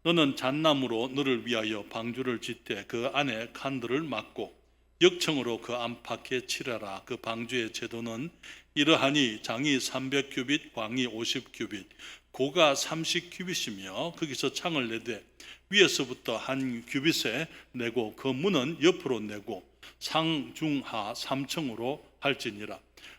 너는 잣나무로 너를 위하여 방주를 짓되 그 안에 칸들을 막고 역청으로 그 안팎에 칠하라. 그 방주의 제도는 이러하니 장이 300규빗, 광이 50규빗, 고가 30규빗이며 거기서 창을 내되 위에서부터 한 규빗에 내고 그 문은 옆으로 내고 상중하 3층으로 할지니라.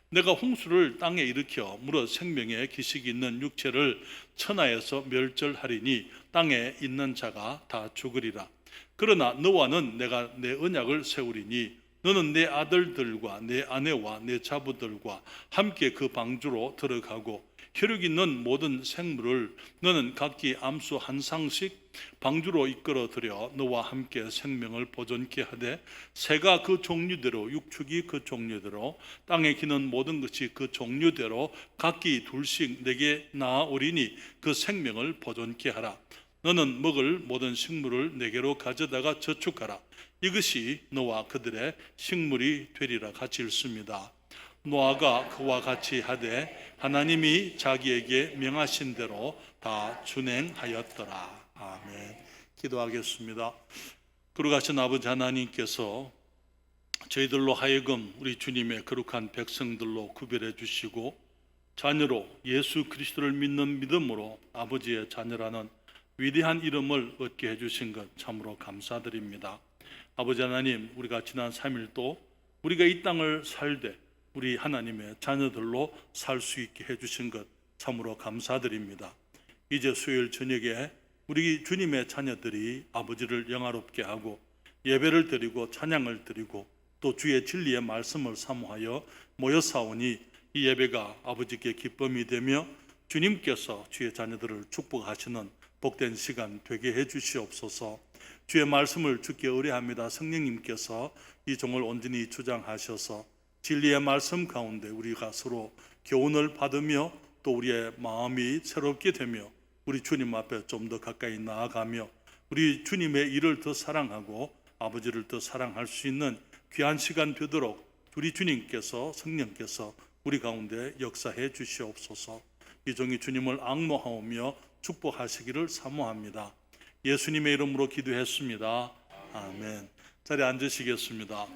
내가 홍수를 땅에 일으켜 물어 생명의 기식이 있는 육체를 천하에서 멸절하리니 땅에 있는 자가 다 죽으리라. 그러나 너와는 내가 내 언약을 세우리니 너는 내 아들들과 내 아내와 내 자부들과 함께 그 방주로 들어가고 혈육 있는 모든 생물을 너는 각기 암수 한 상씩 방주로 이끌어들여 너와 함께 생명을 보존케 하되 새가 그 종류대로 육축이 그 종류대로 땅에 기는 모든 것이 그 종류대로 각기 둘씩 내게 나아오리니 그 생명을 보존케 하라. 너는 먹을 모든 식물을 내게로 가져다가 저축하라. 이것이 너와 그들의 식물이 되리라. 같이 읽습니다. 노아가 그와 같이 하되 하나님이 자기에게 명하신 대로 다 준행하였더라. 아멘. 기도하겠습니다. 거룩하신 아버지 하나님께서 저희들로 하여금 우리 주님의 거룩한 백성들로 구별해 주시고 자녀로 예수 그리스도를 믿는 믿음으로 아버지의 자녀라는 위대한 이름을 얻게 해주신 것 참으로 감사드립니다. 아버지 하나님, 우리가 지난 3일도 우리가 이 땅을 살되 우리 하나님의 자녀들로 살 수 있게 해주신 것 참으로 감사드립니다. 이제 수요일 저녁에 우리 주님의 자녀들이 아버지를 영화롭게 하고 예배를 드리고 찬양을 드리고 또 주의 진리의 말씀을 사모하여 모여 싸우니 이 예배가 아버지께 기쁨이 되며 주님께서 주의 자녀들을 축복하시는 복된 시간 되게 해 주시옵소서. 주의 말씀을 듣기 의뢰합니다. 성령님께서 이 종을 온전히 주장하셔서 진리의 말씀 가운데 우리가 서로 교훈을 받으며 또 우리의 마음이 새롭게 되며 우리 주님 앞에 좀 더 가까이 나아가며 우리 주님의 일을 더 사랑하고 아버지를 더 사랑할 수 있는 귀한 시간 되도록 우리 주님께서 성령께서 우리 가운데 역사해 주시옵소서. 이 종이 주님을 앙모하오며 축복하시기를 사모합니다. 예수님의 이름으로 기도했습니다. 아멘. 자리에 앉으시겠습니다.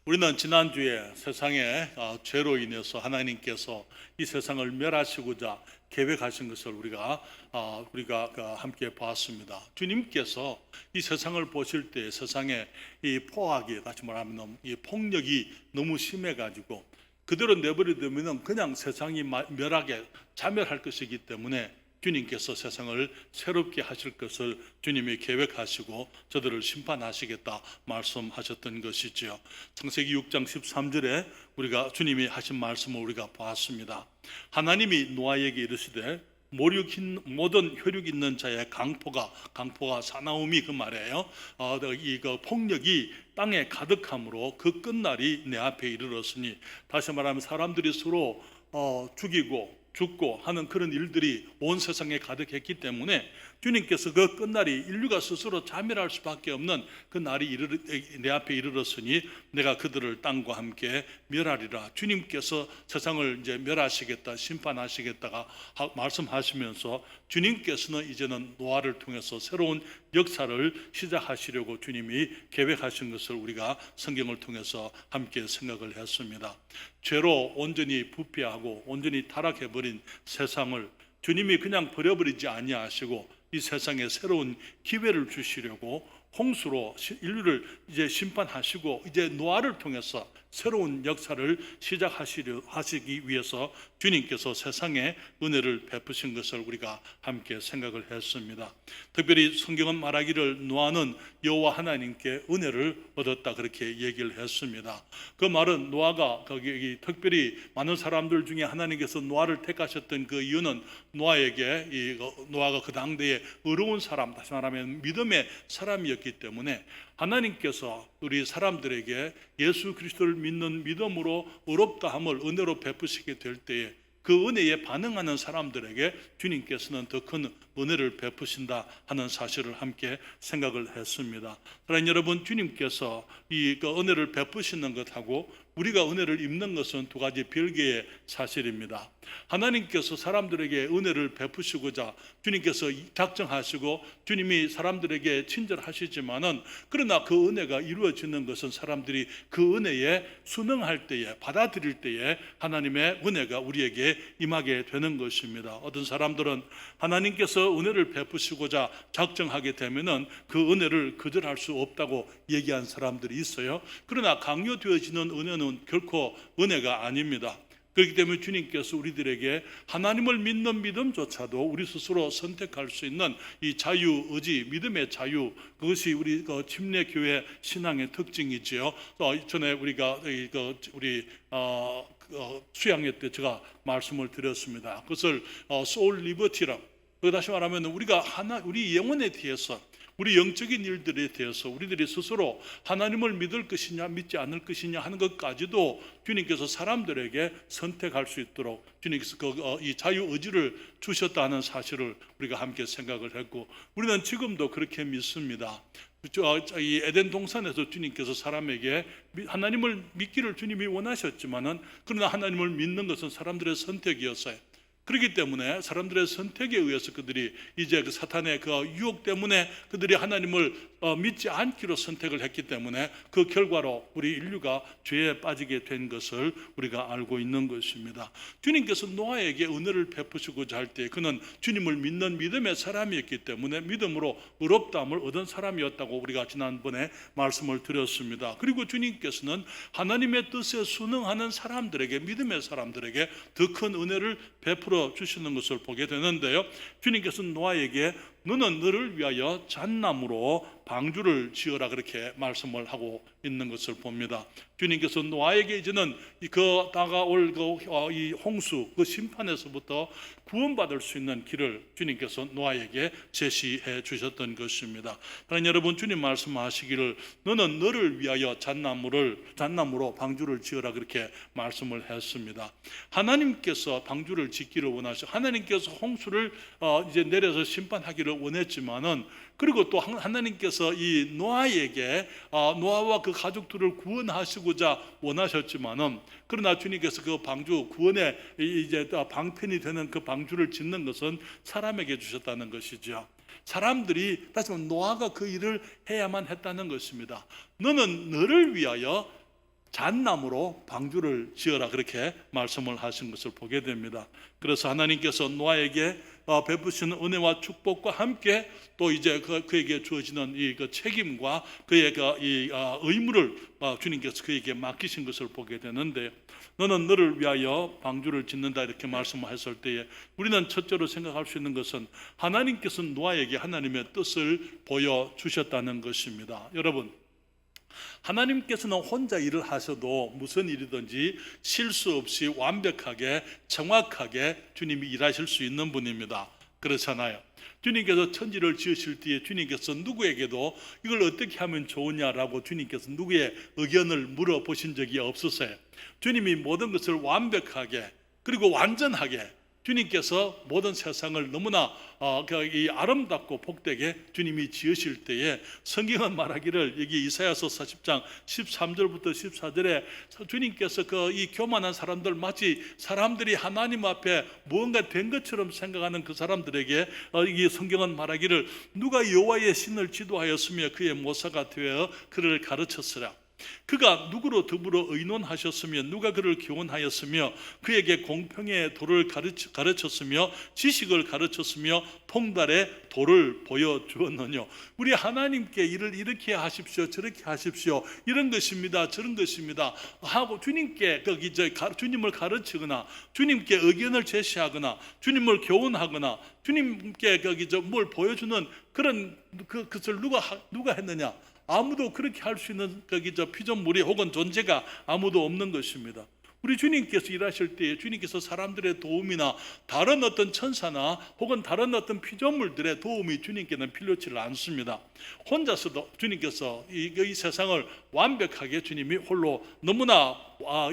우리는 지난주에 세상의 죄로 인해서 하나님께서 이 세상을 멸하시고자 계획하신 것을 우리가 함께 봤습니다. 주님께서 이 세상을 보실 때 세상의 이 포악이, 다시 말하면 이 폭력이 너무 심해가지고 그대로 내버려두면 그냥 세상이 멸하게 자멸할 것이기 때문에 주님께서 세상을 새롭게 하실 것을 주님이 계획하시고 저들을 심판하시겠다 말씀하셨던 것이지요. 창세기 6장 13절에 우리가 주님이 하신 말씀을 우리가 보았습니다. 하나님이 노아에게 이르시되 모든 혈육 있는 자의 강포가 사나움이 그 말이에요. 이 폭력이 땅에 가득함으로 그 끝날이 내 앞에 이르렀으니, 다시 말하면 사람들이 서로 죽고 하는 그런 일들이 온 세상에 가득했기 때문에 주님께서 그 끝날이 인류가 스스로 자멸할 수밖에 없는 그 날이 내 앞에 이르렀으니 내가 그들을 땅과 함께 멸하리라. 주님께서 세상을 이제 멸하시겠다, 심판하시겠다가 말씀하시면서 주님께서는 이제는 노아를 통해서 새로운 역사를 시작하시려고 주님이 계획하신 것을 우리가 성경을 통해서 함께 생각을 했습니다. 죄로 온전히 부패하고 온전히 타락해버린 세상을 주님이 그냥 버려버리지 아니하시고 이 세상에 새로운 기회를 주시려고 홍수로 인류를 이제 심판하시고 이제 노아를 통해서 새로운 역사를 하시기 위해서 주님께서 세상에 은혜를 베푸신 것을 우리가 함께 생각을 했습니다. 특별히 성경은 말하기를 노아는 여호와 하나님께 은혜를 얻었다 그렇게 얘기를 했습니다. 그 말은 노아가 거기 특별히 많은 사람들 중에 하나님께서 노아를 택하셨던 그 이유는 노아가 그 당대에 의로운 사람, 다시 말하면 믿음의 사람이었기 때문에 하나님께서 우리 사람들에게 예수 그리스도를 믿는 믿음으로 의롭다함을 은혜로 베푸시게 될 때에 그 은혜에 반응하는 사람들에게 주님께서는 더 큰 은혜를 베푸신다 하는 사실을 함께 생각을 했습니다. 그러나 여러분, 주님께서 이 은혜를 베푸시는 것하고 우리가 은혜를 입는 것은 두 가지 별개의 사실입니다. 하나님께서 사람들에게 은혜를 베푸시고자 주님께서 작정하시고 주님이 사람들에게 친절하시지만은, 그러나 그 은혜가 이루어지는 것은 사람들이 그 은혜에 순응할 때에, 받아들일 때에 하나님의 은혜가 우리에게 임하게 되는 것입니다. 어떤 사람들은 하나님께서 은혜를 베푸시고자 작정하게 되면은 그 은혜를 거절할 수 없다고 얘기한 사람들이 있어요. 그러나 강요되어지는 은혜는 결코 은혜가 아닙니다. 그렇기 때문에 주님께서 우리들에게 하나님을 믿는 믿음조차도 우리 스스로 선택할 수 있는 이 자유의지, 믿음의 자유, 그것이 우리 침례교회 신앙의 특징이지요. 전에 우리가 우리 수양회 때 제가 말씀을 드렸습니다. 그것을 소울 리버티라, 다시 말하면 우리가 우리 영혼에 대해서, 우리 영적인 일들에 대해서 우리들이 스스로 하나님을 믿을 것이냐 믿지 않을 것이냐 하는 것까지도 주님께서 사람들에게 선택할 수 있도록 주님께서 이 자유의지를 주셨다는 사실을 우리가 함께 생각을 했고, 우리는 지금도 그렇게 믿습니다. 이 에덴 동산에서 주님께서 사람에게 하나님을 믿기를 주님이 원하셨지만은, 그러나 하나님을 믿는 것은 사람들의 선택이었어요. 그렇기 때문에 사람들의 선택에 의해서 그들이 이제 그 사탄의 그 유혹 때문에 그들이 하나님을 믿지 않기로 선택을 했기 때문에 그 결과로 우리 인류가 죄에 빠지게 된 것을 우리가 알고 있는 것입니다. 주님께서 노아에게 은혜를 베푸시고자 할 때 그는 주님을 믿는 믿음의 사람이었기 때문에 믿음으로 의롭다함을 얻은 사람이었다고 우리가 지난번에 말씀을 드렸습니다. 그리고 주님께서는 하나님의 뜻에 순응하는 사람들에게, 믿음의 사람들에게 더 큰 은혜를 베풀어 주시는 것을 보게 되는데요. 주님께서는 노아에게 너는 너를 위하여 잣나무로 방주를 지어라, 그렇게 말씀을 하고 있는 것을 봅니다. 주님께서 노아에게 이제는 그 다가올 이 홍수, 그 심판에서부터 구원받을 수 있는 길을 주님께서 노아에게 제시해 주셨던 것입니다. 사랑하는 여러분, 주님 말씀하시기를 너는 너를 위하여 잣나무로 방주를 지어라, 그렇게 말씀을 했습니다. 하나님께서 방주를 짓기를 원하시고 하나님께서 홍수를 이제 내려서 심판하기를 원했지만은, 그리고 또 하나님께서 이 노아에게 노아와 그 가족들을 구원하시고자 원하셨지만은, 그러나 주님께서 그 방주 구원의 이제 방편이 되는 그 방주를 짓는 것은 사람에게 주셨다는 것이죠. 사람들이, 다시 말하면 노아가 그 일을 해야만 했다는 것입니다. 너는 너를 위하여 잣나무로 방주를 지어라, 그렇게 말씀을 하신 것을 보게 됩니다. 그래서 하나님께서 노아에게 베푸시는 은혜와 축복과 함께 또 이제 그에게 주어지는 이 책임과 그의 이 의무를 주님께서 그에게 맡기신 것을 보게 되는데, 너는 너를 위하여 방주를 짓는다, 이렇게 말씀하셨을 때에 우리는 첫째로 생각할 수 있는 것은 하나님께서 노아에게 하나님의 뜻을 보여주셨다는 것입니다. 여러분, 하나님께서는 혼자 일을 하셔도 무슨 일이든지 실수 없이 완벽하게 정확하게 주님이 일하실 수 있는 분입니다. 그렇잖아요. 주님께서 천지를 지으실 때에 주님께서 누구에게도 이걸 어떻게 하면 좋으냐라고 주님께서 누구의 의견을 물어보신 적이 없으세요. 주님이 모든 것을 완벽하게 그리고 완전하게 주님께서 모든 세상을 너무나 이 아름답고 복되게 주님이 지으실 때에 성경은 말하기를, 여기 이사야서 40장 13절부터 14절에 주님께서 이 교만한 사람들, 마치 사람들이 하나님 앞에 무언가 된 것처럼 생각하는 그 사람들에게 이 성경은 말하기를, 누가 여호와의 신을 지도하였으며 그의 모사가 되어 그를 가르쳤으라. 그가 누구로 더불어 의논하셨으며 누가 그를 교훈하였으며 그에게 공평의 도를 가르쳤으며 지식을 가르쳤으며 통달의 도를 보여주었느냐. 우리 하나님께 일을 이렇게 하십시오, 저렇게 하십시오, 이런 것입니다, 저런 것입니다 하고 주님께 주님을 가르치거나 주님께 의견을 제시하거나 주님을 교훈하거나 주님께 뭘 보여주는 그런 그것을 누가 했느냐? 아무도 그렇게 할 수 있는 피조물이 혹은 존재가 아무도 없는 것입니다. 우리 주님께서 일하실 때에 주님께서 사람들의 도움이나 다른 어떤 천사나 혹은 다른 어떤 피조물들의 도움이 주님께는 필요치 않습니다. 혼자서도 주님께서 이 세상을 완벽하게 주님이 홀로 너무나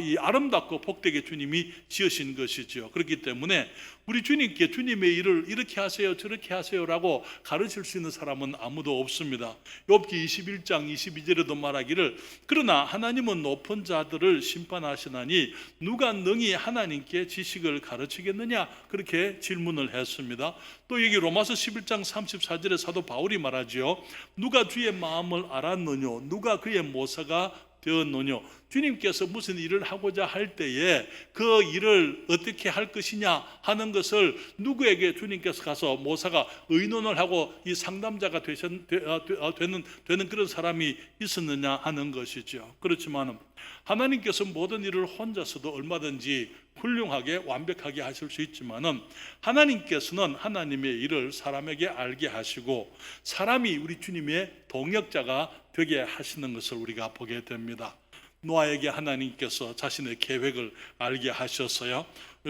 이 아름답고 복되게 주님이 지으신 것이죠. 그렇기 때문에 우리 주님께 주님의 일을 이렇게 하세요 저렇게 하세요라고 가르칠 수 있는 사람은 아무도 없습니다. 욥기 21장 22절에도 말하기를 그러나 하나님은 높은 자들을 심판하시나니 누가 능히 하나님께 지식을 가르치겠느냐, 그렇게 질문을 했습니다. 또 여기 로마서 11장 34절에 사도 바울이 말하죠. 누가 주의 마음을 알았느뇨, 누가 그의 모사가 되었느뇨. 주님께서 무슨 일을 하고자 할 때에 그 일을 어떻게 할 것이냐 하는 것을 누구에게 주님께서 가서 모사가 의논을 하고 이 상담자가 되는 그런 사람이 있었느냐 하는 것이죠. 그렇지만 하나님께서 모든 일을 혼자서도 얼마든지 훌륭하게 완벽하게 하실 수 있지만은 하나님께서는 하나님의 일을 사람에게 알게 하시고 사람이 우리 주님의 동역자가 되게 하시는 것을 우리가 보게 됩니다. 노아에게 하나님께서 자신의 계획을 알게 하셨어요.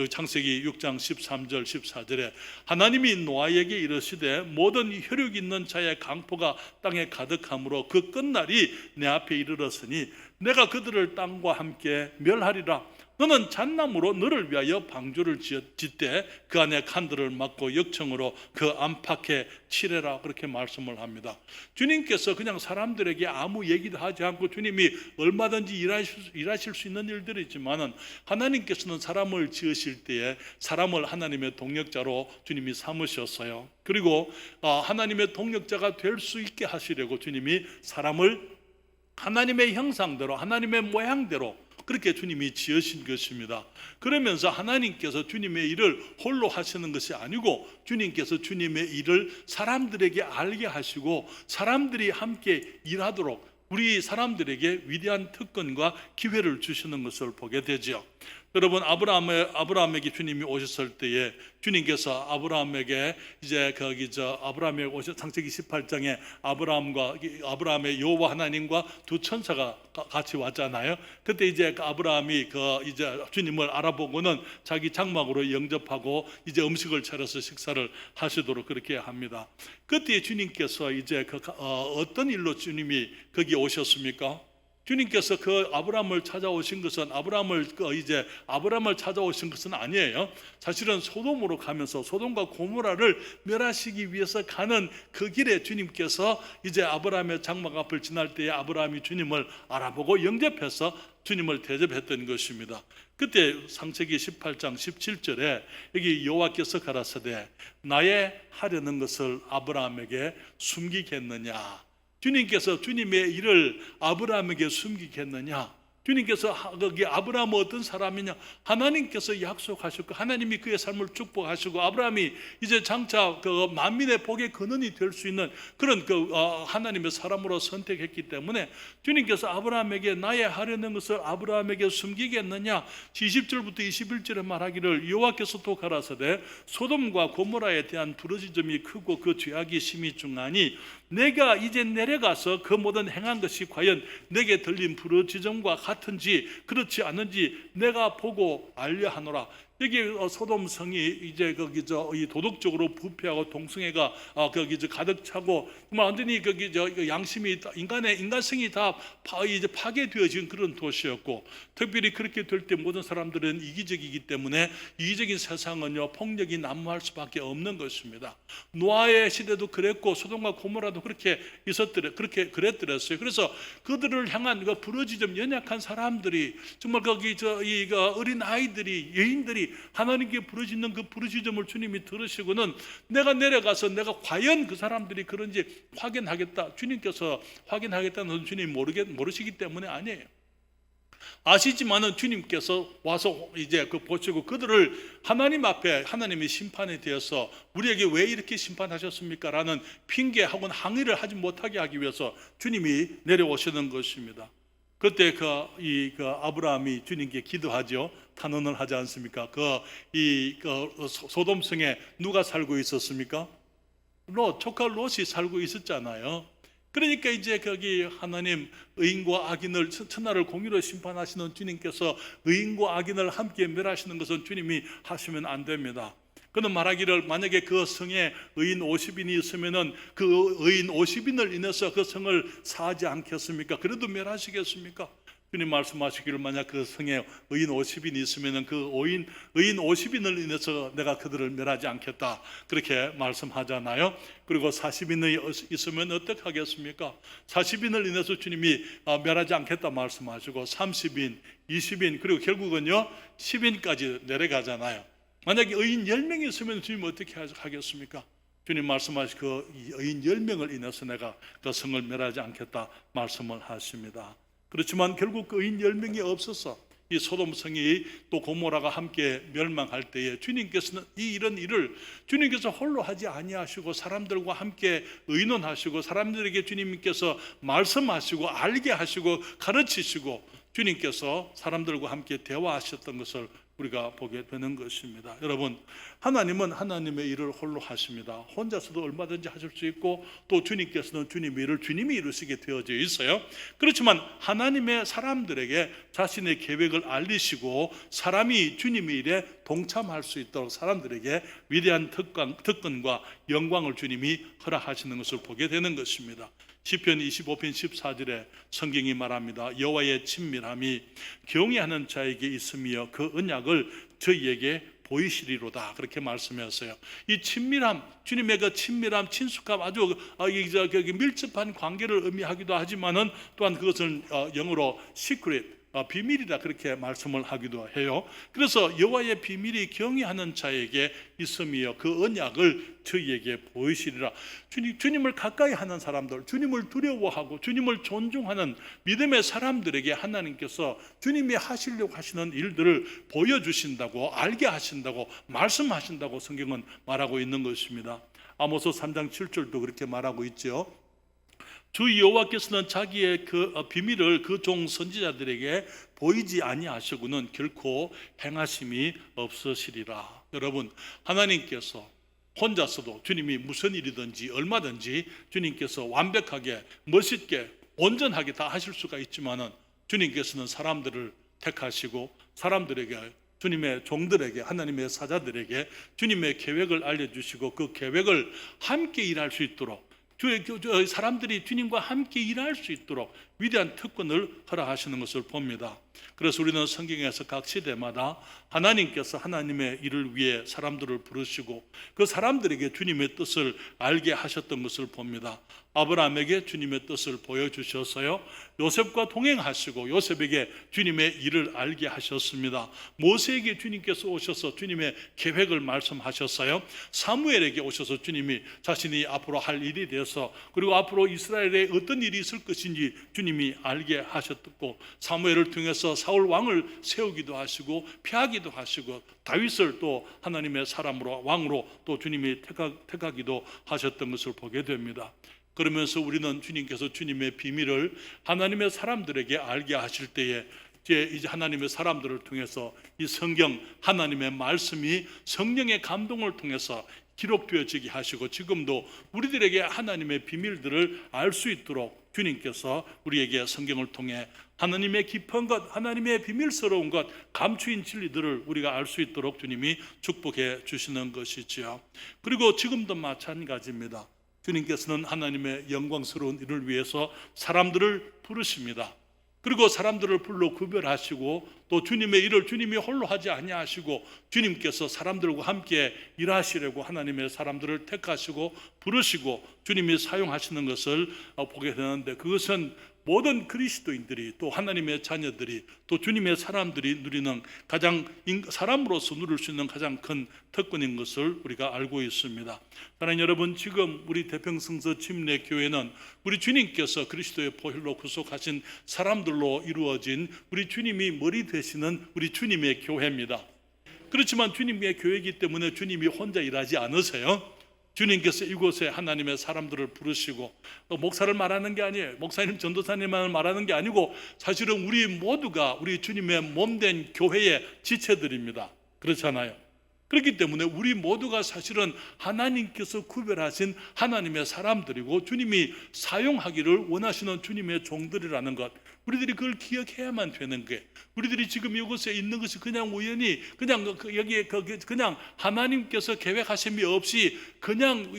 창세기 6장 13절 14절에 하나님이 노아에게 이르시되 모든 혈육 있는 자의 강포가 땅에 가득함으로 그 끝날이 내 앞에 이르렀으니 내가 그들을 땅과 함께 멸하리라. 너는 잣나무로 너를 위하여 방주를 짓되 그 안에 칸들을 막고 역청으로 그 안팎에 칠해라, 그렇게 말씀을 합니다. 주님께서 그냥 사람들에게 아무 얘기도 하지 않고 주님이 얼마든지 일하실 수 있는 일들이지만은 하나님께서는 사람을 지으실 때에 사람을 하나님의 동역자로 주님이 삼으셨어요. 그리고 하나님의 동역자가 될 수 있게 하시려고 주님이 사람을 하나님의 형상대로 하나님의 모양대로 그렇게 주님이 지으신 것입니다. 그러면서 하나님께서 주님의 일을 홀로 하시는 것이 아니고 주님께서 주님의 일을 사람들에게 알게 하시고 사람들이 함께 일하도록 우리 사람들에게 위대한 특권과 기회를 주시는 것을 보게 되죠. 여러분, 아브라함에게 주님이 오셨을 때에 주님께서 아브라함에게 이제 아브라함에게 오셔 창세기 18장에 아브라함의 여호와 하나님과 두 천사가 같이 왔잖아요. 그때 이제 아브라함이 이제 주님을 알아보고는 자기 장막으로 영접하고 이제 음식을 차려서 식사를 하시도록 그렇게 합니다. 그때 주님께서 이제 어떤 일로 주님이 거기 오셨습니까? 주님께서 그 아브라함을 찾아오신 것은 아브라함을 찾아오신 것은 아니에요. 사실은 소돔으로 가면서 소돔과 고모라를 멸하시기 위해서 가는 그 길에 주님께서 이제 아브라함의 장막 앞을 지날 때에 아브라함이 주님을 알아보고 영접해서 주님을 대접했던 것입니다. 그때 창세기 18장 17절에 여기 여호와께서 가라사대 나의 하려는 것을 아브라함에게 숨기겠느냐. 주님께서 주님의 일을 아브라함에게 숨기겠느냐? 주님께서 거기 아브라함은 어떤 사람이냐? 하나님께서 약속하셨고 하나님이 그의 삶을 축복하시고 아브라함이 이제 장차 그 만민의 복의 근원이 될 수 있는 그런 하나님의 사람으로 선택했기 때문에 주님께서 아브라함에게 나의 하려는 것을 아브라함에게 숨기겠느냐? 20절부터 21절에 말하기를 여호와께서 또 가라사대 소돔과 고모라에 대한 부르짖음이 크고 그 죄악이 심히 중하니 내가 이제 내려가서 그 모든 행한 것이 과연 내게 들린 부르짖음과 같은지 그렇지 않은지 내가 보고 알려하노라. 여기 소돔 성이 이제 이 도덕적으로 부패하고 동성애가 가득 차고 완전히 양심이 인간성이 다 이제 파괴되어진 그런 도시였고, 특별히 그렇게 될 때 모든 사람들은 이기적이기 때문에 이기적인 세상은요 폭력이 난무할 수밖에 없는 것입니다. 노아의 시대도 그랬고 소돔과 고모라도 그렇게 그랬더랬어요. 그래서 그들을 향한 부르짖음 연약한 사람들이 정말 이 어린 아이들이 여인들이 하나님께 부르짖는 그 부르짖음을 주님이 들으시고는 내가 내려가서 내가 과연 그 사람들이 그런지 확인하겠다. 주님께서 확인하겠다는 것은 주님이 모르시기 때문에 아니에요. 아시지만은 주님께서 와서 이제 보시고 그들을 하나님 앞에 하나님의 심판에 대해서 우리에게 왜 이렇게 심판하셨습니까? 라는 핑계하고는 항의를 하지 못하게 하기 위해서 주님이 내려오시는 것입니다. 그때 아브라함이 주님께 기도하죠. 탄원을 하지 않습니까? 소돔성에 누가 살고 있었습니까? 조카 롯이 살고 있었잖아요. 그러니까 이제 거기 하나님 의인과 악인을 천하를 공의로 심판하시는 주님께서 의인과 악인을 함께 멸하시는 것은 주님이 하시면 안 됩니다. 그는 말하기를 만약에 그 성에 의인 50인이 있으면은 그 의인 50인을 인해서 그 성을 사하지 않겠습니까? 그래도 멸하시겠습니까? 주님 말씀하시기를 만약 그 성에 의인 50인이 있으면은 그 의인 50인을 인해서 내가 그들을 멸하지 않겠다, 그렇게 말씀하잖아요. 그리고 40인이 있으면 어떻게 하겠습니까? 40인을 인해서 주님이 멸하지 않겠다 말씀하시고 30인, 20인, 그리고 결국은요 10인까지 내려가잖아요. 만약에 의인 10명이 있으면 주님 어떻게 하겠습니까? 주님 말씀하신 그 의인 10명을 인해서 내가 그 성을 멸하지 않겠다 말씀을 하십니다. 그렇지만 결국 그 의인 10명이 없어서 이 소돔성이 또 고모라가 함께 멸망할 때에 주님께서는 이런 일을 주님께서 홀로 하지 아니하시고 사람들과 함께 의논하시고 사람들에게 주님께서 말씀하시고 알게 하시고 가르치시고 주님께서 사람들과 함께 대화하셨던 것을 우리가 보게 되는 것입니다. 여러분, 하나님은 하나님의 일을 홀로 하십니다. 혼자서도 얼마든지 하실 수 있고 또 주님께서는 주님의 일을 주님이 이루시게 되어져 있어요. 그렇지만 하나님의 사람들에게 자신의 계획을 알리시고 사람이 주님의 일에 동참할 수 있도록 사람들에게 위대한 특권과 영광을 주님이 허락하시는 것을 보게 되는 것입니다. 시편 25편 14절에 성경이 말합니다. 여호와의 친밀함이 경외하는 자에게 있으며 그 언약을 저희에게 보이시리로다, 그렇게 말씀했어요. 이 친밀함, 주님의 그 친밀함, 친숙함, 아주 밀접한 관계를 의미하기도 하지만은 또한 그것은 영어로 secret, 비밀이다, 그렇게 말씀을 하기도 해요. 그래서 여호와의 비밀이 경외하는 자에게 있으며 그 언약을 저희에게 보이시리라. 주님을 가까이 하는 사람들, 주님을 두려워하고 주님을 존중하는 믿음의 사람들에게 하나님께서 주님이 하시려고 하시는 일들을 보여주신다고, 알게 하신다고, 말씀하신다고 성경은 말하고 있는 것입니다. 아모스 3장 7절도 그렇게 말하고 있죠. 주 여호와께서는 자기의 그 비밀을 그 종 선지자들에게 보이지 아니하시고는 결코 행하심이 없으시리라. 여러분, 하나님께서 혼자서도 주님이 무슨 일이든지 얼마든지 주님께서 완벽하게 멋있게 온전하게 다 하실 수가 있지만은 주님께서는 사람들을 택하시고 사람들에게, 주님의 종들에게, 하나님의 사자들에게 주님의 계획을 알려주시고 그 계획을 함께 일할 수 있도록, 사람들이 주님과 함께 일할 수 있도록 위대한 특권을 허락하시는 것을 봅니다. 그래서 우리는 성경에서 각 시대마다 하나님께서 하나님의 일을 위해 사람들을 부르시고 그 사람들에게 주님의 뜻을 알게 하셨던 것을 봅니다. 아브라함에게 주님의 뜻을 보여주셨어요. 요셉과 동행하시고 요셉에게 주님의 일을 알게 하셨습니다. 모세에게 주님께서 오셔서 주님의 계획을 말씀하셨어요. 사무엘에게 오셔서 주님이 자신이 앞으로 할 일이 되어서, 그리고 앞으로 이스라엘에 어떤 일이 있을 것인지 주님이 알게 하셨고, 사무엘을 통해서 사울 왕을 세우기도 하시고 피하기도 하시고 다윗을 또 하나님의 사람으로 왕으로 또 주님이 택하기도 하셨던 것을 보게 됩니다. 그러면서 우리는 주님께서 주님의 비밀을 하나님의 사람들에게 알게 하실 때에 이제 하나님의 사람들을 통해서 이 성경, 하나님의 말씀이 성령의 감동을 통해서 기록되어지게 하시고 지금도 우리들에게 하나님의 비밀들을 알 수 있도록 주님께서 우리에게 성경을 통해 하나님의 깊은 것, 하나님의 비밀스러운 것, 감추인 진리들을 우리가 알 수 있도록 주님이 축복해 주시는 것이지요. 그리고 지금도 마찬가지입니다. 주님께서는 하나님의 영광스러운 일을 위해서 사람들을 부르십니다. 그리고 사람들을 불러 구별하시고 또 주님의 일을 주님이 홀로 하지 아니하시고 주님께서 사람들과 함께 일하시려고 하나님의 사람들을 택하시고 부르시고 주님이 사용하시는 것을 보게 되는데, 그것은 모든 그리스도인들이 또 하나님의 자녀들이 또 주님의 사람들이 누리는 가장, 사람으로서 누릴 수 있는 가장 큰 특권인 것을 우리가 알고 있습니다. 사랑하는 여러분, 지금 우리 대평성서 침례교회는 우리 주님께서 그리스도의 보혈로 구속하신 사람들로 이루어진 우리 주님이 머리 되시는 우리 주님의 교회입니다. 그렇지만 주님의 교회이기 때문에 주님이 혼자 일하지 않으세요. 주님께서 이곳에 하나님의 사람들을 부르시고, 목사를 말하는 게 아니에요. 목사님, 전도사님만을 말하는 게 아니고 사실은 우리 모두가 우리 주님의 몸된 교회의 지체들입니다. 그렇잖아요. 그렇기 때문에 우리 모두가 사실은 하나님께서 구별하신 하나님의 사람들이고 주님이 사용하기를 원하시는 주님의 종들이라는 것, 우리들이 그걸 기억해야만 되는 거예요. 우리들이 지금 이곳에 있는 것이 그냥 우연히 그냥 여기에 그냥 하나님께서 계획하심이 없이 그냥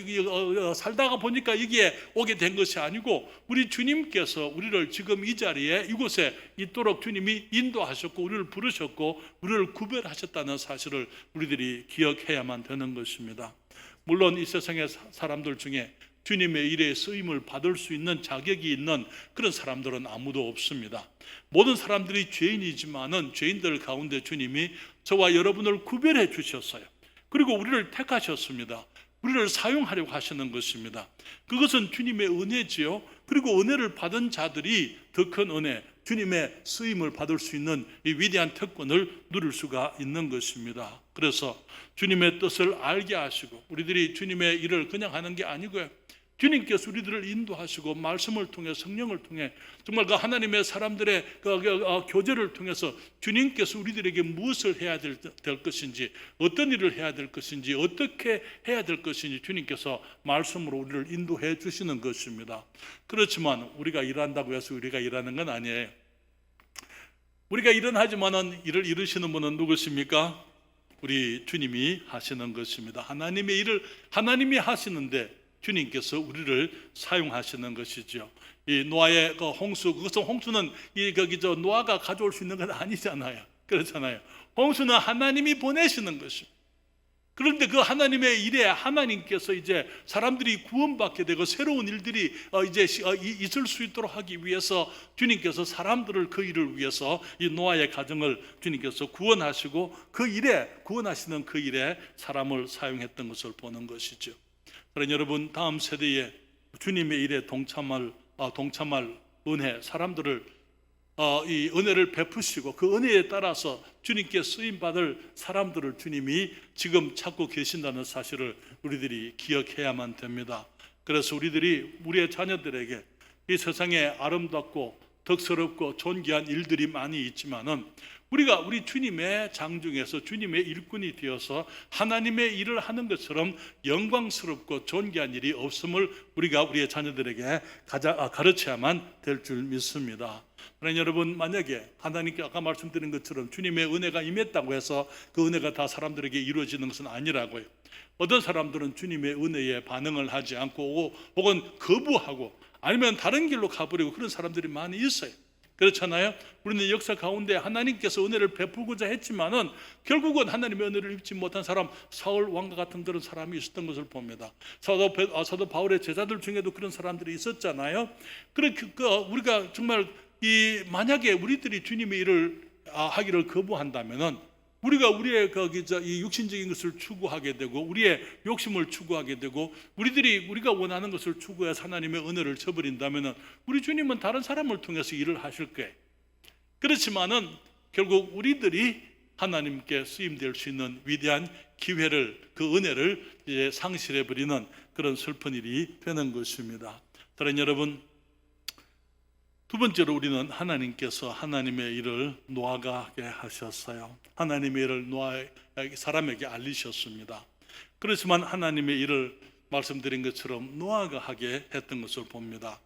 살다가 보니까 여기에 오게 된 것이 아니고 우리 주님께서 우리를 지금 이 자리에 이곳에 있도록 주님이 인도하셨고 우리를 부르셨고 우리를 구별하셨다는 사실을 우리들이 기억해야만 되는 것입니다. 물론 이 세상의 사람들 중에 주님의 일에 쓰임을 받을 수 있는 자격이 있는 그런 사람들은 아무도 없습니다. 모든 사람들이 죄인이지만은 죄인들 가운데 주님이 저와 여러분을 구별해 주셨어요. 그리고 우리를 택하셨습니다. 우리를 사용하려고 하시는 것입니다. 그것은 주님의 은혜지요. 그리고 은혜를 받은 자들이 더 큰 은혜, 주님의 쓰임을 받을 수 있는 이 위대한 특권을 누릴 수가 있는 것입니다. 그래서 주님의 뜻을 알게 하시고 우리들이 주님의 일을 그냥 하는 게 아니고요. 주님께서 우리들을 인도하시고 말씀을 통해 성령을 통해 정말 그 하나님의 사람들의 교제를 통해서 주님께서 우리들에게 무엇을 해야 될 것인지, 어떤 일을 해야 될 것인지, 어떻게 해야 될 것인지 주님께서 말씀으로 우리를 인도해 주시는 것입니다. 그렇지만 우리가 일한다고 해서 우리가 일하는 건 아니에요. 우리가 일은 하지만은 일을 이루시는 분은 누구십니까? 우리 주님이 하시는 것입니다. 하나님의 일을 하나님이 하시는데 주님께서 우리를 사용하시는 것이죠. 이 노아의 그 홍수, 그것은 홍수는 노아가 가져올 수 있는 건 아니잖아요. 그렇잖아요. 홍수는 하나님이 보내시는 것입니다. 그런데 그 하나님의 일에 하나님께서 이제 사람들이 구원받게 되고 새로운 일들이 이제 있을 수 있도록 하기 위해서 주님께서 사람들을 그 일을 위해서 이 노아의 가정을 주님께서 구원하시고 그 일에 구원하시는 그 일에 사람을 사용했던 것을 보는 것이죠. 그러나 여러분 다음 세대에 주님의 일에 동참할 은혜, 사람들을 이 은혜를 베푸시고 그 은혜에 따라서 주님께 쓰임 받을 사람들을 주님이 지금 찾고 계신다는 사실을 우리들이 기억해야만 됩니다. 그래서 우리들이 우리의 자녀들에게 이 세상에 아름답고 덕스럽고 존귀한 일들이 많이 있지만은 우리가 우리 주님의 장중에서 주님의 일꾼이 되어서 하나님의 일을 하는 것처럼 영광스럽고 존귀한 일이 없음을 우리가 우리의 자녀들에게 가르쳐야만 될 줄 믿습니다. 그러나 여러분 만약에 하나님께 아까 말씀드린 것처럼 주님의 은혜가 임했다고 해서 그 은혜가 다 사람들에게 이루어지는 것은 아니라고요. 어떤 사람들은 주님의 은혜에 반응을 하지 않고 혹은 거부하고 아니면 다른 길로 가버리고 그런 사람들이 많이 있어요. 그렇잖아요. 우리는 역사 가운데 하나님께서 은혜를 베푸고자 했지만은 결국은 하나님의 은혜를 입지 못한 사람, 사울 왕과 같은 그런 사람이 있었던 것을 봅니다. 사도 바울의 제자들 중에도 그런 사람들이 있었잖아요. 우리가 정말 만약에 우리들이 주님의 일을 하기를 거부한다면은 우리가 우리의 이 육신적인 것을 추구하게 되고 우리의 욕심을 추구하게 되고 우리가 원하는 것을 추구해서 하나님의 은혜를 저버린다면 우리 주님은 다른 사람을 통해서 일을 하실 거예요. 그렇지만은 결국 우리들이 하나님께 쓰임될 수 있는 위대한 기회를, 그 은혜를 이제 상실해버리는 그런 슬픈 일이 되는 것입니다. 사랑하는 여러분, 두 번째로 우리는 하나님께서 하나님의 일을 노아가 하게 하셨어요. 하나님의 일을 사람에게 알리셨습니다. 그렇지만 하나님의 일을 말씀드린 것처럼 노아가 하게 했던 것을 봅니다.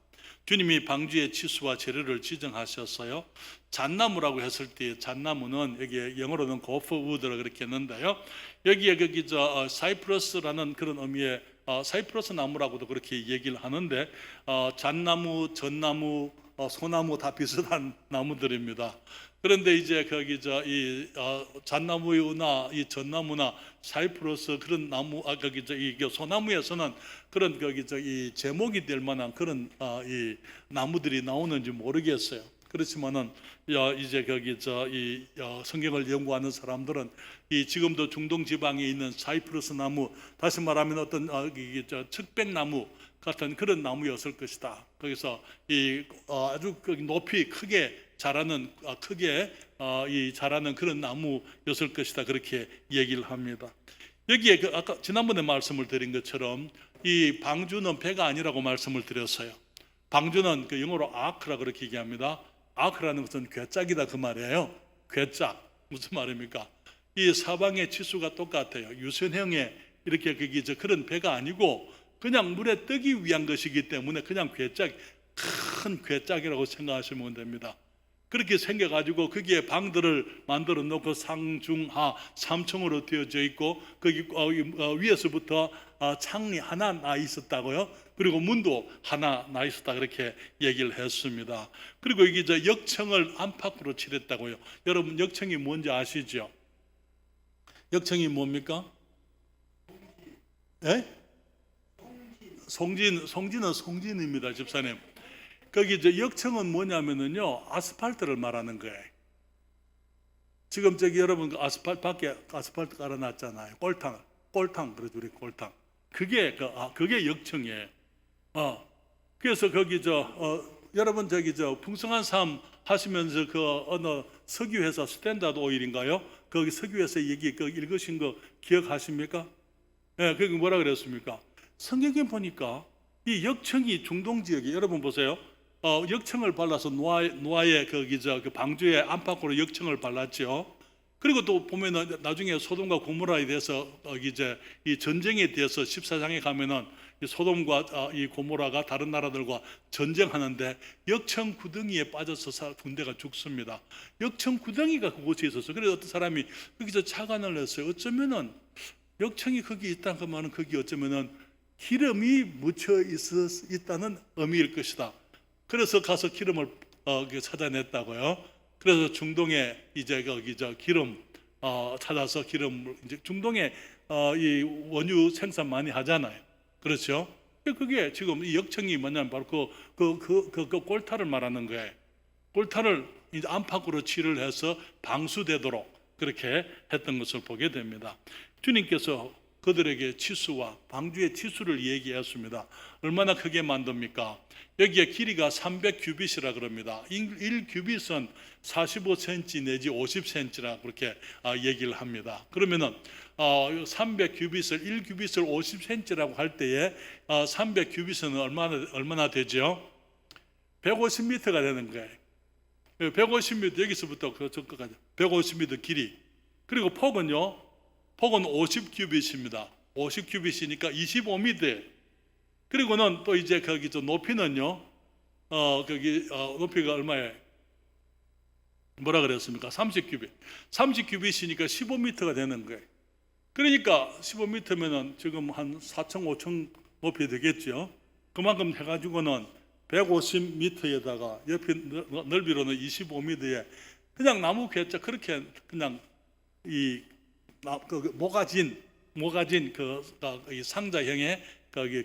주님이 방주의 치수와 재료를 지정하셨어요. 잣나무라고 했을 때 잣나무는 여기에 영어로는 고프우드라 그렇게 했는데요. 여기에 사이프러스라는 그런 의미의 사이프러스 나무라고도 그렇게 얘기를 하는데 잣나무, 전나무, 소나무 다 비슷한 나무들입니다. 그런데 이제 이 잣나무의 은하, 이 전나무나 사이프러스 그런 나무, 이 소나무에서는 그런 이 제목이 될 만한 그런 이 나무들이 나오는지 모르겠어요. 그렇지만은 이제 이 성경을 연구하는 사람들은 이 지금도 중동 지방에 있는 사이프러스 나무, 다시 말하면 어떤 측백나무 같은 그런 나무였을 것이다. 거기서 이 아주 높이 크게 자라는 자라는 그런 나무였을 것이다. 그렇게 얘기를 합니다. 여기에 아까 지난번에 말씀을 드린 것처럼 이 방주는 배가 아니라고 말씀을 드렸어요. 방주는 영어로 아크라 그렇게 얘기합니다. 아크라는 것은 괴짝이다 그 말이에요. 괴짝 무슨 말입니까? 이 사방의 치수가 똑같아요. 유선형의 이렇게 그런 배가 아니고 그냥 물에 뜨기 위한 것이기 때문에 그냥 큰 괴짝이라고 생각하시면 됩니다. 그렇게 생겨가지고 거기에 방들을 만들어 놓고 상중하 3층으로 되어져 있고 거기 위에서부터 창이 하나 나 있었다고요. 그리고 문도 하나 나 있었다 그렇게 얘기를 했습니다. 그리고 이게 역청을 안팎으로 칠했다고요. 여러분 역청이 뭔지 아시죠? 역청이 뭡니까? 예? 송진은 송진입니다, 집사님. 거기 역청은 뭐냐면은요, 아스팔트를 말하는 거예요. 지금 여러분 아스팔트 밖에 아스팔트 깔아놨잖아요. 꼴탕 그러죠, 우리 꼴탕. 그게 역청이에요. 그래서 거기 여러분 풍성한 삶 하시면서 그 어느 석유회사 스탠다드 오일인가요? 거기 석유회사 얘기 읽으신 거 기억하십니까? 예, 거기 뭐라 그랬습니까? 성경에 보니까 이 역청이 중동 지역에 여러분 보세요. 역청을 발라서 노아의 그 방주의 안팎으로 역청을 발랐죠. 그리고 또 보면은 나중에 소돔과 고모라에 대해서 이 전쟁에 대해서 14장에 가면은 이 소돔과 이 고모라가 다른 나라들과 전쟁하는데 역청 구덩이에 빠져서 군대가 죽습니다. 역청 구덩이가 그곳에 있었어요. 그래서 어떤 사람이 거기서 착안을 했어요. 어쩌면은 역청이 거기 있다는 것만은 거기 어쩌면은 기름이 묻혀 있다는 의미일 것이다. 그래서 가서 기름을 찾아냈다고요. 그래서 중동에 거기 기름 찾아서 기름 중동에 이 원유 생산 많이 하잖아요. 그렇죠? 그게 지금 이 역청이 뭐냐면 바로 그 골타를 말하는 거예요. 골타를 이제 안팎으로 칠을 해서 방수되도록 그렇게 했던 것을 보게 됩니다. 주님께서 그들에게 치수와 방주의 치수를 얘기했습니다. 얼마나 크게 만듭니까? 여기에 길이가 300규빗이라 그럽니다. 1규빗은 45cm 내지 50cm라 그렇게 얘기를 합니다. 그러면은 300규빗을 1규빗을 50cm라고 할 때에 300규빗은 얼마나 되죠? 150m가 되는 거예요. 150m 여기서부터 그 저까지 150m 길이. 그리고 폭은요? 폭은 50규빗입니다. 50규빗이니까 25m. 그리고는 또 이제 거기 높이는요, 높이가 얼마예요? 뭐라 그랬습니까? 30규빗. 30규빗이니까 15m가 되는 거예요. 그러니까 15m면은 지금 한 4층, 5층 높이 되겠죠. 그만큼 해가지고는 150m에다가 옆에 넓이로는 25m에 그냥 나무 괴짜 그렇게 그냥 모가진 이 상자형의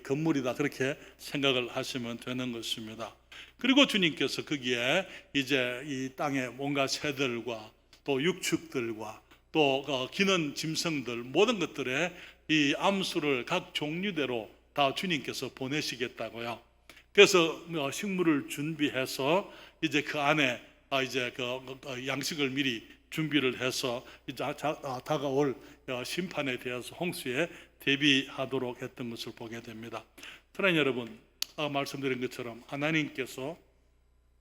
건물이다 그렇게 생각을 하시면 되는 것입니다. 그리고 주님께서 거기에 이제 이 땅에 뭔가 새들과 또 육축들과 또 기는 짐승들 모든 것들의 이 암수를 각 종류대로 다 주님께서 보내시겠다고요. 그래서 식물을 준비해서 이제 그 안에 이제 양식을 미리 준비를 해서 이제 다가올 심판에 대해서 홍수에 대비하도록 했던 것을 보게 됩니다. 사랑하는 여러분, 말씀드린 것처럼 하나님께서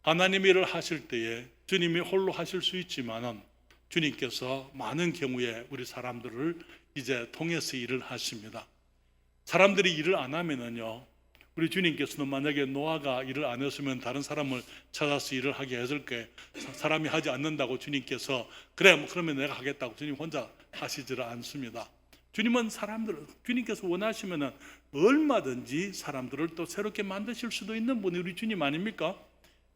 하나님 일을 하실 때에 주님이 홀로 하실 수 있지만은 주님께서 많은 경우에 우리 사람들을 이제 통해서 일을 하십니다. 사람들이 일을 안 하면은요, 우리 주님께서는 만약에 노아가 일을 안 했으면 다른 사람을 찾아서 일을 하게 했을 거예요. 사람이 하지 않는다고 주님께서 그래 그러면 내가 하겠다고 주님 혼자 하시지를 않습니다. 주님은 주님께서 원하시면은 얼마든지 사람들을 또 새롭게 만드실 수도 있는 분이 우리 주님 아닙니까?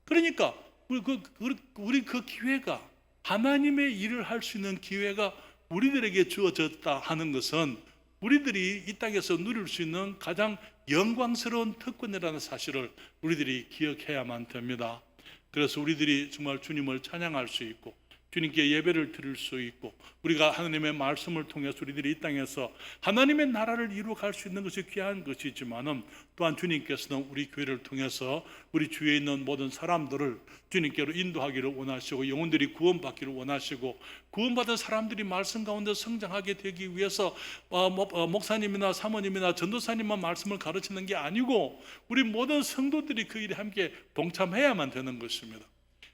그러니까 우리 그 기회가 하나님의 일을 할 수 있는 기회가 우리들에게 주어졌다 하는 것은 우리들이 이 땅에서 누릴 수 있는 가장 영광스러운 특권이라는 사실을 우리들이 기억해야만 됩니다. 그래서 우리들이 정말 주님을 찬양할 수 있고 주님께 예배를 드릴 수 있고 우리가 하나님의 말씀을 통해서 우리들이 이 땅에서 하나님의 나라를 이루어갈 수 있는 것이 귀한 것이지만은 또한 주님께서는 우리 교회를 통해서 우리 주위에 있는 모든 사람들을 주님께로 인도하기를 원하시고 영혼들이 구원받기를 원하시고 구원받은 사람들이 말씀 가운데 성장하게 되기 위해서 목사님이나 사모님이나 전도사님만 말씀을 가르치는 게 아니고 우리 모든 성도들이 그 일에 함께 동참해야만 되는 것입니다.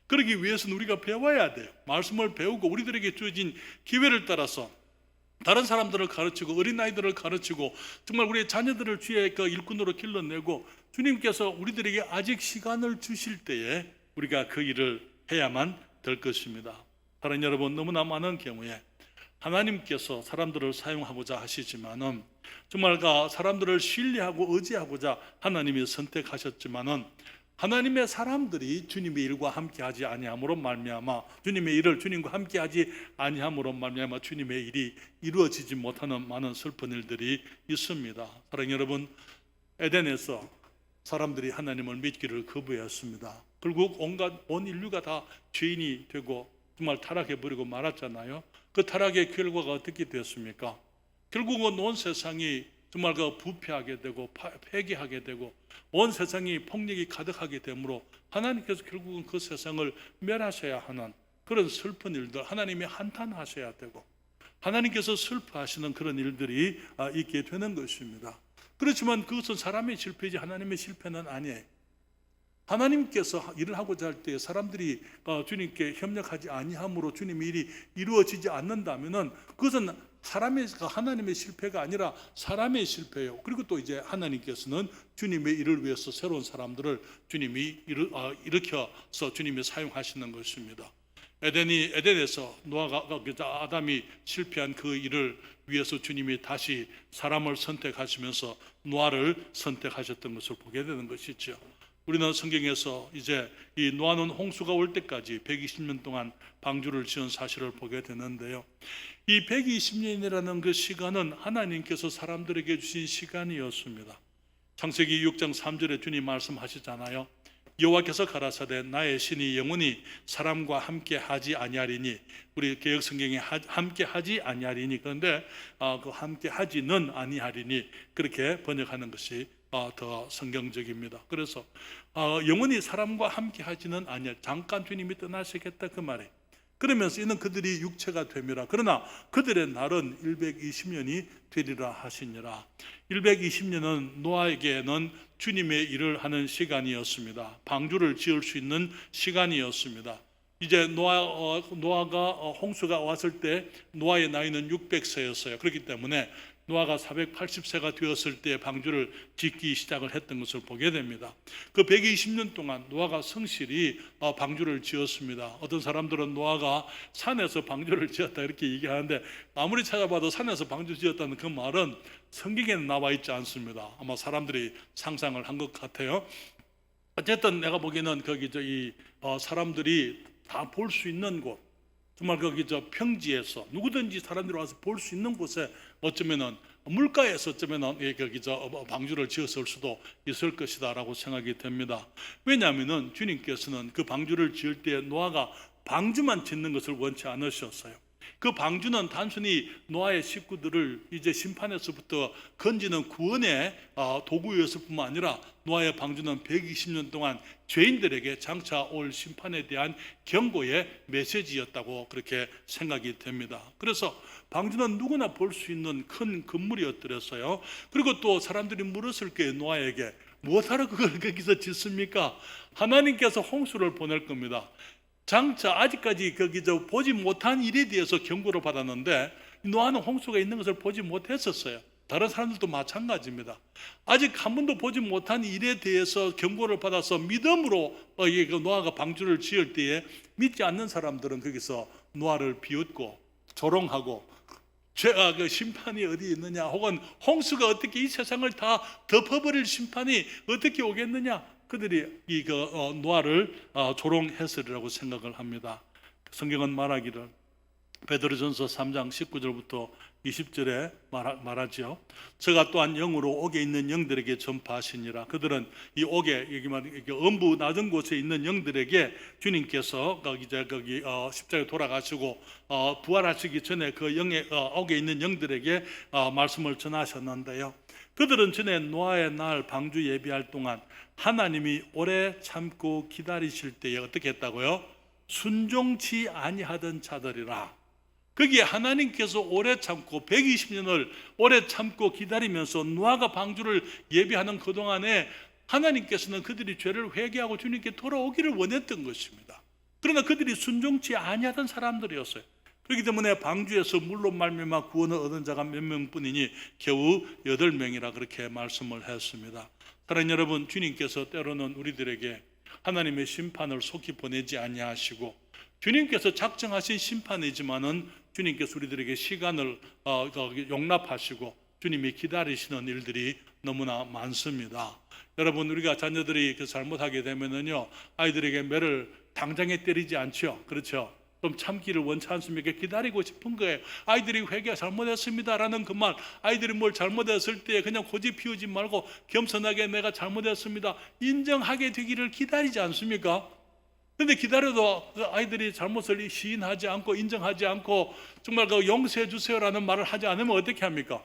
그러기 위해서는 우리가 배워야 돼요. 말씀을 배우고 우리들에게 주어진 기회를 따라서 다른 사람들을 가르치고 어린아이들을 가르치고 정말 우리의 자녀들을 주의 그 일꾼으로 길러내고 주님께서 우리들에게 아직 시간을 주실 때에 우리가 그 일을 해야만 될 것입니다. 사랑하는 여러분, 너무나 많은 경우에 하나님께서 사람들을 사용하고자 하시지만은 정말 사람들을 신뢰하고 의지하고자 하나님이 선택하셨지만은 하나님의 사람들이 주님의 일과 함께하지 아니함으로 말미암아 주님의 일을 주님과 함께하지 아니함으로 말미암아 주님의 일이 이루어지지 못하는 많은 슬픈 일들이 있습니다. 사랑하는 여러분, 에덴에서 사람들이 하나님을 믿기를 거부했습니다. 결국 온 인류가 다 죄인이 되고 정말 타락해버리고 말았잖아요. 그 타락의 결과가 어떻게 됐습니까? 결국은 온 세상이 정말 부패하게 되고 폐기하게 되고 온 세상이 폭력이 가득하게 되므로 하나님께서 결국은 그 세상을 멸하셔야 하는 그런 슬픈 일들, 하나님이 한탄하셔야 되고 하나님께서 슬퍼하시는 그런 일들이 있게 되는 것입니다. 그렇지만 그것은 사람의 실패이지 하나님의 실패는 아니에요. 하나님께서 일을 하고자 할 때 사람들이 주님께 협력하지 아니함으로 주님의 일이 이루어지지 않는다면은 그것은 하나님의 실패가 아니라 사람의 실패예요. 그리고 또 이제 하나님께서는 주님의 일을 위해서 새로운 사람들을 주님이 일으켜서 주님이 사용하시는 것입니다. 에덴에서 아담이 실패한 그 일을 위해서 주님이 다시 사람을 선택하시면서 노아를 선택하셨던 것을 보게 되는 것이죠. 우리는 성경에서 이제 이 노아는 홍수가 올 때까지 120년 동안 방주를 지은 사실을 보게 되는데요. 이 120년이라는 그 시간은 하나님께서 사람들에게 주신 시간이었습니다. 창세기 6장 3절에 주님 말씀하시잖아요. 여호와께서 가라사대 나의 신이 영원히 사람과 함께 하지 아니하리니, 우리 개역 성경에 함께 하지 아니하리니, 그런데 그 함께 하지는 아니하리니 그렇게 번역하는 것이 더 성경적입니다. 그래서 영원히 사람과 함께 하지는 아니할, 잠깐 주님이 떠나시겠다 그 말이에요. 그러면서 이는 그들이 육체가 됨이라. 그러나 그들의 날은 120년이 되리라 하시니라. 120년은 노아에게는 주님의 일을 하는 시간이었습니다. 방주를 지을 수 있는 시간이었습니다. 이제 노아가 홍수가 왔을 때 노아의 나이는 600세였어요. 그렇기 때문에 노아가 480세가 되었을 때 방주를 짓기 시작을 했던 것을 보게 됩니다. 그 120년 동안 노아가 성실히 방주를 지었습니다. 어떤 사람들은 노아가 산에서 방주를 지었다 이렇게 얘기하는데, 아무리 찾아봐도 산에서 방주 지었다는 그 말은 성경에는 나와 있지 않습니다. 아마 사람들이 상상을 한 것 같아요. 어쨌든 내가 보기에는 거기 사람들이 다 볼 수 있는 곳, 정말 거기 평지에서 누구든지 사람들이 와서 볼 수 있는 곳에 어쩌면은 물가에서 어쩌면은 거기 방주를 지었을 수도 있을 것이다라고 생각이 됩니다. 왜냐하면은 주님께서는 그 방주를 지을 때 노아가 방주만 짓는 것을 원치 않으셨어요. 그 방주는 단순히 노아의 식구들을 이제 심판에서부터 건지는 구원의 도구였을 뿐만 아니라 노아의 방주는 120년 동안 죄인들에게 장차 올 심판에 대한 경고의 메시지였다고 그렇게 생각이 됩니다. 그래서 방주는 누구나 볼 수 있는 큰 건물이었더랬어요. 그리고 또 사람들이 물었을 거예요. 노아에게 무엇하러 그걸 거기서 짓습니까? 하나님께서 홍수를 보낼 겁니다. 장차 아직까지 거기 보지 못한 일에 대해서 경고를 받았는데 노아는 홍수가 있는 것을 보지 못했었어요. 다른 사람들도 마찬가지입니다. 아직 한 번도 보지 못한 일에 대해서 경고를 받아서 믿음으로 노아가 방주를 지을 때에 믿지 않는 사람들은 거기서 노아를 비웃고 조롱하고 죄가 그 심판이 어디 있느냐, 혹은 홍수가 어떻게 이 세상을 다 덮어버릴 심판이 어떻게 오겠느냐, 그들이 노아를 조롱했으리라고 생각을 합니다. 성경은 말하기를, 베드로전서 3장 19절부터 20절에 말하죠. 저가 또한 영으로 옥에 있는 영들에게 전파하시니라. 그들은 이 옥에, 여기 음부 낮은 곳에 있는 영들에게 주님께서 거기 십자가에 돌아가시고 부활하시기 전에 그 옥에 있는 영들에게 말씀을 전하셨는데요. 그들은 전에 노아의 날 방주 예비할 동안 하나님이 오래 참고 기다리실 때에 어떻게 했다고요? 순종치 아니하던 자들이라. 거기에 하나님께서 오래 참고 120년을 오래 참고 기다리면서 노아가 방주를 예비하는 그동안에 하나님께서는 그들이 죄를 회개하고 주님께 돌아오기를 원했던 것입니다. 그러나 그들이 순종치 아니하던 사람들이었어요. 그렇기 때문에 방주에서 물로 말미암아 구원을 얻은 자가 몇 명뿐이니 겨우 8명이라 그렇게 말씀을 했습니다. 사랑하는 여러분, 주님께서 때로는 우리들에게 하나님의 심판을 속히 보내지 아니하시고 주님께서 작정하신 심판이지만은 주님께서 우리들에게 시간을 용납하시고 주님이 기다리시는 일들이 너무나 많습니다. 여러분, 우리가 자녀들이 잘못하게 되면은요, 아이들에게 매를 당장에 때리지 않죠. 그렇죠? 좀 참기를 원치 않습니까? 기다리고 싶은 거예요. 아이들이 회개 잘못했습니다라는 그 말, 아이들이 뭘 잘못했을 때 그냥 고집 피우지 말고 겸손하게 내가 잘못했습니다 인정하게 되기를 기다리지 않습니까? 그런데 기다려도 그 아이들이 잘못을 시인하지 않고 인정하지 않고 정말 그 용서해 주세요라는 말을 하지 않으면 어떻게 합니까?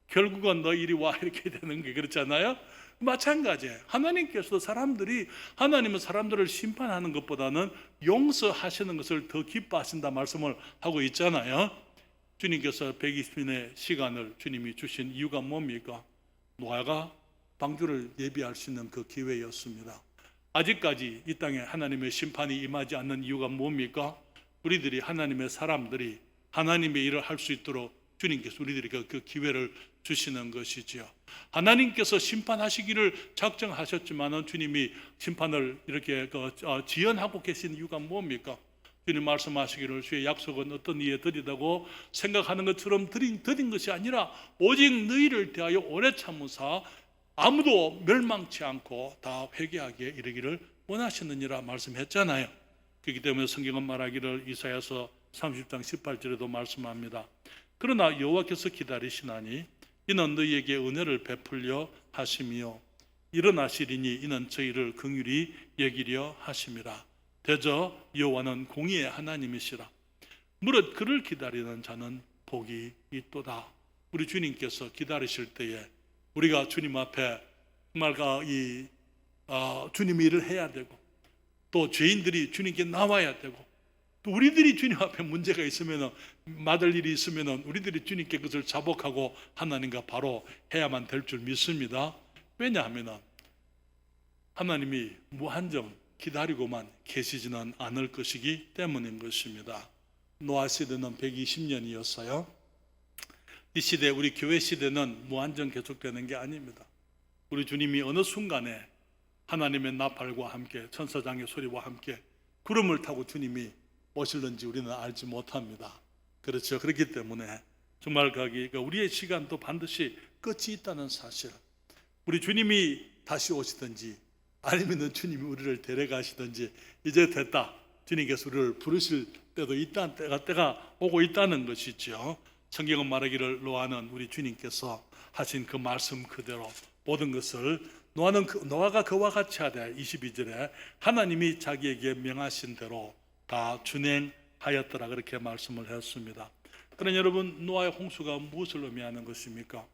결국은 너 이리 와 이렇게 되는 게 그렇잖아요. 마찬가지예요. 하나님께서도 하나님은 사람들을 심판하는 것보다는 용서하시는 것을 더 기뻐하신다 말씀을 하고 있잖아요. 주님께서 120년의 시간을 주님이 주신 이유가 뭡니까? 노아가 방주를 예비할 수 있는 그 기회였습니다. 아직까지 이 땅에 하나님의 심판이 임하지 않는 이유가 뭡니까? 우리들이 하나님의 사람들이 하나님의 일을 할 수 있도록 주님께서 우리들에게 그 기회를 주시는 것이지요. 하나님께서 심판하시기를 작정하셨지만은 주님이 심판을 이렇게 지연하고 계신 이유가 뭡니까? 주님 말씀하시기를 주의 약속은 어떤 이에 드리다고 생각하는 것처럼 드린 것이 아니라 오직 너희를 대하여 오래 참으사 아무도 멸망치 않고 다 회개하게 이르기를 원하시느니라 말씀했잖아요. 그렇기 때문에 성경은 말하기를 이사야서 30장 18절에도 말씀합니다. 그러나 여호와께서 기다리시나니 이는 너희에게 은혜를 베풀려 하심이요 일어나시리니 이는 저희를 긍휼히 여기려 하심이라. 대저 여호와는 공의의 하나님이시라. 무릇 그를 기다리는 자는 복이 있도다. 우리 주님께서 기다리실 때에 우리가 주님 앞에 정말 주님의 일을 해야 되고 또 죄인들이 주님께 나와야 되고 또 우리들이 주님 앞에 문제가 있으면 맡을 일이 있으면 우리들이 주님께 그것을 자복하고 하나님과 바로 해야만 될 줄 믿습니다. 왜냐하면 하나님이 무한정 기다리고만 계시지는 않을 것이기 때문인 것입니다. 노아 시대는 120년이었어요. 이 시대, 우리 교회 시대는 무한정 계속되는 게 아닙니다. 우리 주님이 어느 순간에 하나님의 나팔과 함께 천사장의 소리와 함께 구름을 타고 주님이 오실는지 우리는 알지 못합니다. 그렇죠. 그렇기 때문에 정말 우리의 시간도 반드시 끝이 있다는 사실, 우리 주님이 다시 오시든지 아니면 주님이 우리를 데려가시든지 이제 됐다, 주님께서 우리를 부르실 때도 있다는 때가 오고 있다는 것이죠. 성경은 말하기를 노아는 우리 주님께서 하신 그 말씀 그대로 모든 것을 노아가 그와 같이 하되 22절에 하나님이 자기에게 명하신 대로 다 준행하였더라 그렇게 말씀을 했습니다. 그러나 여러분, 노아의 홍수가 무엇을 의미하는 것입니까?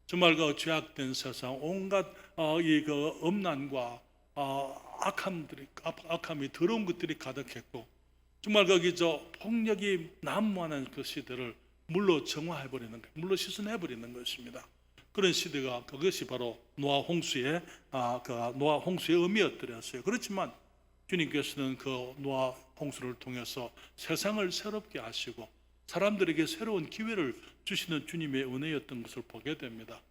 정말 그 죄악된 세상 온갖 음란과 악함이 더러운 것들이 가득했고 정말 폭력이 난무하는 그 시대를 물로 정화해버리는 거예요. 물로 씻어내버리는 것입니다. 그런 시대가 그것이 바로 노아 홍수의 의미였더랬어요. 그렇지만 주님께서는 그 노아 홍수를 통해서 세상을 새롭게 하시고 사람들에게 새로운 기회를 주시는 주님의 은혜였던 것을 보게 됩니다.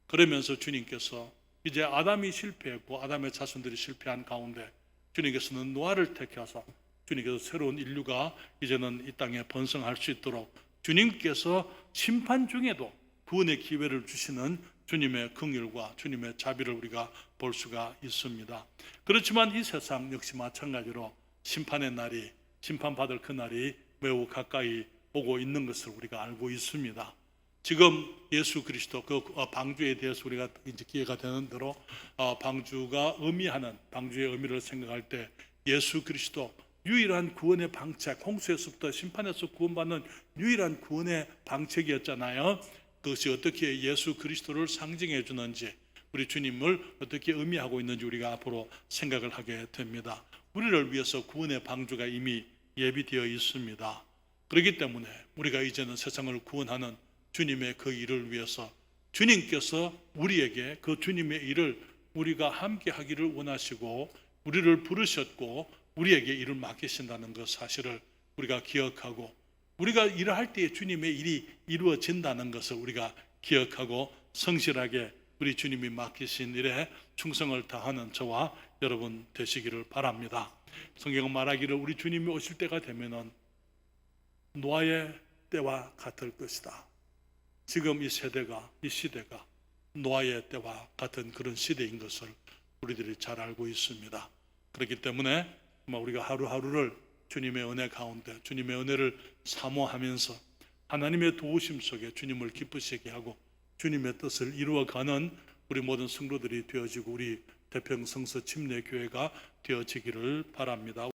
그러면서 주님께서 이제 아담이 실패했고 아담의 자손들이 실패한 가운데 주님께서는 노아를 택하사 주님께서 새로운 인류가 이제는 이 땅에 번성할 수 있도록 주님께서 심판 중에도 구원의 기회를 주시는 주님의 긍휼과 주님의 자비를 우리가 볼 수가 있습니다. 그렇지만 이 세상 역시 마찬가지로 심판의 날이, 심판받을 그 날이 매우 가까이 오고 있는 것을 우리가 알고 있습니다. 지금 예수 그리스도 그 방주에 대해서 우리가 이제 기회가 되는 대로 방주가 의미하는 방주의 의미를 생각할 때 예수 그리스도 유일한 구원의 방책, 홍수에서부터 심판에서 구원받는 유일한 구원의 방책이었잖아요. 그것이 어떻게 예수 그리스도를 상징해 주는지, 우리 주님을 어떻게 의미하고 있는지 우리가 앞으로 생각을 하게 됩니다. 우리를 위해서 구원의 방주가 이미 예비되어 있습니다. 그렇기 때문에 우리가 이제는 세상을 구원하는 주님의 그 일을 위해서 주님께서 우리에게 그 주님의 일을 우리가 함께 하기를 원하시고 우리를 부르셨고 우리에게 일을 맡기신다는 그 사실을 우리가 기억하고 우리가 일을 할 때에 주님의 일이 이루어진다는 것을 우리가 기억하고 성실하게 우리 주님이 맡기신 일에 충성을 다하는 저와 여러분 되시기를 바랍니다. 성경은 말하기를 우리 주님이 오실 때가 되면은 노아의 때와 같을 것이다. 지금 이 세대가, 이 시대가 노아의 때와 같은 그런 시대인 것을 우리들이 잘 알고 있습니다. 그렇기 때문에 우리가 하루하루를 주님의 은혜 가운데 주님의 은혜를 사모하면서 하나님의 도우심 속에 주님을 기쁘시게 하고 주님의 뜻을 이루어가는 우리 모든 성도들이 되어지고 우리 대평성서 침례교회가 되어지기를 바랍니다.